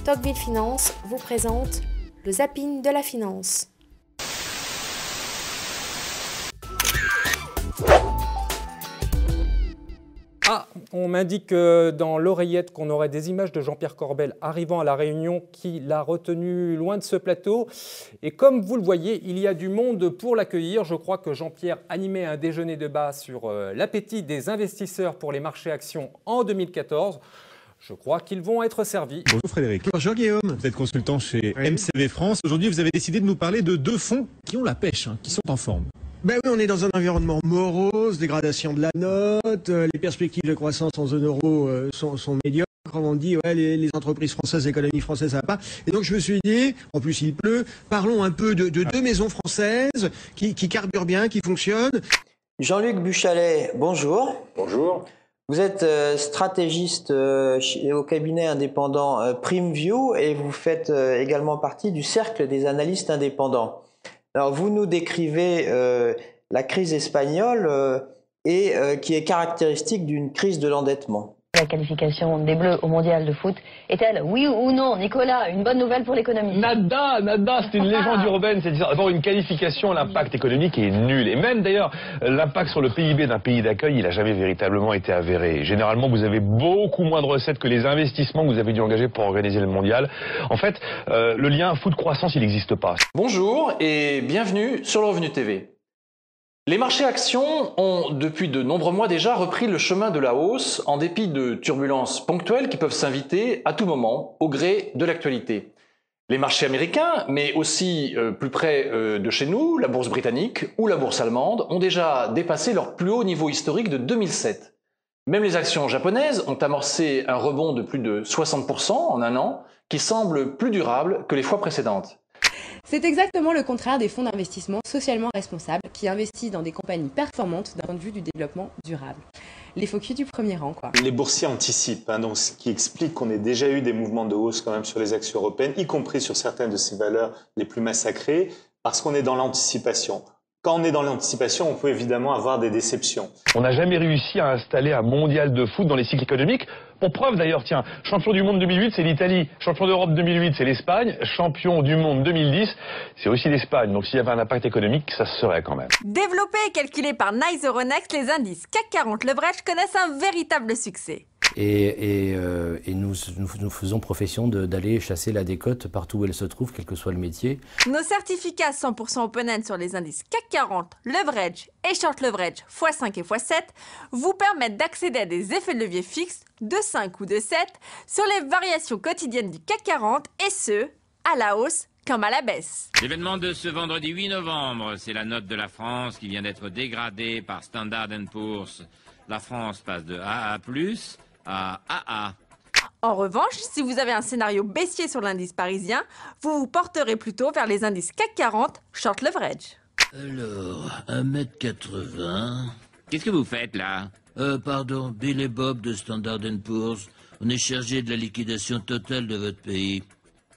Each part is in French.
Tocqueville Finance vous présente le zapping de la finance. Ah, on m'indique dans l'oreillette qu'on aurait des images de Jean-Pierre Corbel arrivant à La Réunion qui l'a retenu loin de ce plateau. Et comme vous le voyez, il y a du monde pour l'accueillir. Je crois que Jean-Pierre animait un déjeuner de base sur l'appétit des investisseurs pour les marchés actions en 2014. Je crois qu'ils vont être servis. Bonjour Frédéric. Bonjour Guillaume. Vous êtes consultant chez MCV France. Aujourd'hui, vous avez décidé de nous parler de deux fonds qui ont la pêche, qui sont en forme. Ben oui, on est dans un environnement morose, dégradation de la note, les perspectives de croissance en zone euro sont médiocres. On dit, ouais, les entreprises françaises, l'économie française, ça va pas. Et donc je me suis dit, en plus il pleut, parlons un peu de deux maisons françaises qui carburent bien, qui fonctionnent. Jean-Luc Buchalet, bonjour. Bonjour. Vous êtes stratégiste au cabinet indépendant PrimeView et vous faites également partie du cercle des analystes indépendants. Alors vous nous décrivez la crise espagnole qui est caractéristique d'une crise de l'endettement. La qualification des Bleus au mondial de foot est-elle, oui ou non, Nicolas, une bonne nouvelle pour l'économie? Nada, c'est une légende urbaine, c'est-à-dire avoir une qualification, l'impact économique est nul. Et même d'ailleurs, l'impact sur le PIB d'un pays d'accueil, il n'a jamais véritablement été avéré. Généralement, vous avez beaucoup moins de recettes que les investissements que vous avez dû engager pour organiser le mondial. En fait, le lien foot-croissance, il n'existe pas. Bonjour et bienvenue sur le Revenu TV. Les marchés actions ont, depuis de nombreux mois déjà, repris le chemin de la hausse en dépit de turbulences ponctuelles qui peuvent s'inviter à tout moment au gré de l'actualité. Les marchés américains, mais aussi plus près de chez nous, la bourse britannique ou la bourse allemande, ont déjà dépassé leur plus haut niveau historique de 2007. Même les actions japonaises ont amorcé un rebond de plus de 60% en un an, qui semble plus durable que les fois précédentes. C'est exactement le contraire des fonds d'investissement socialement responsables qui investissent dans des compagnies performantes d'un point de vue du développement durable. Les focus du premier rang, quoi. Les boursiers anticipent, donc ce qui explique qu'on ait déjà eu des mouvements de hausse quand même sur les actions européennes, y compris sur certaines de ces valeurs les plus massacrées, parce qu'on est dans l'anticipation. Quand on est dans l'anticipation, on peut évidemment avoir des déceptions. On n'a jamais réussi à installer un mondial de foot dans les cycles économiques. Pour preuve d'ailleurs, tiens, champion du monde 2008, c'est l'Italie. Champion d'Europe 2008, c'est l'Espagne. Champion du monde 2010, c'est aussi l'Espagne. Donc s'il y avait un impact économique, ça se serait quand même. Développés et calculés par Nice Euronext, les indices CAC 40 Leverage connaissent un véritable succès. Et nous faisons profession d'aller chasser la décote partout où elle se trouve, quel que soit le métier. Nos certificats 100% open-end sur les indices CAC 40, Leverage et Short Leverage x5 et x7 vous permettent d'accéder à des effets de levier fixes de 5 ou de 7 sur les variations quotidiennes du CAC 40 et ce, à la hausse comme à la baisse. L'événement de ce vendredi 8 novembre, c'est la note de la France qui vient d'être dégradée par Standard & Poor's. La France passe de AA+, à AA. En revanche, si vous avez un scénario baissier sur l'indice parisien, vous vous porterez plutôt vers les indices CAC 40 Short Leverage. Alors, 1m80... Qu'est-ce que vous faites là? Pardon, Bill et Bob de Standard & Poor's. On est chargé de la liquidation totale de votre pays.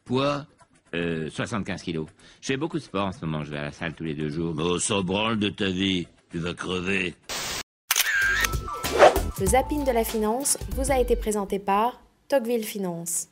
Poids 75 kilos. Je fais beaucoup de sport en ce moment, je vais à la salle tous les 2 jours. Oh, s'en branle de ta vie, tu vas crever. Le zapping de la finance vous a été présenté par Tocqueville Finance.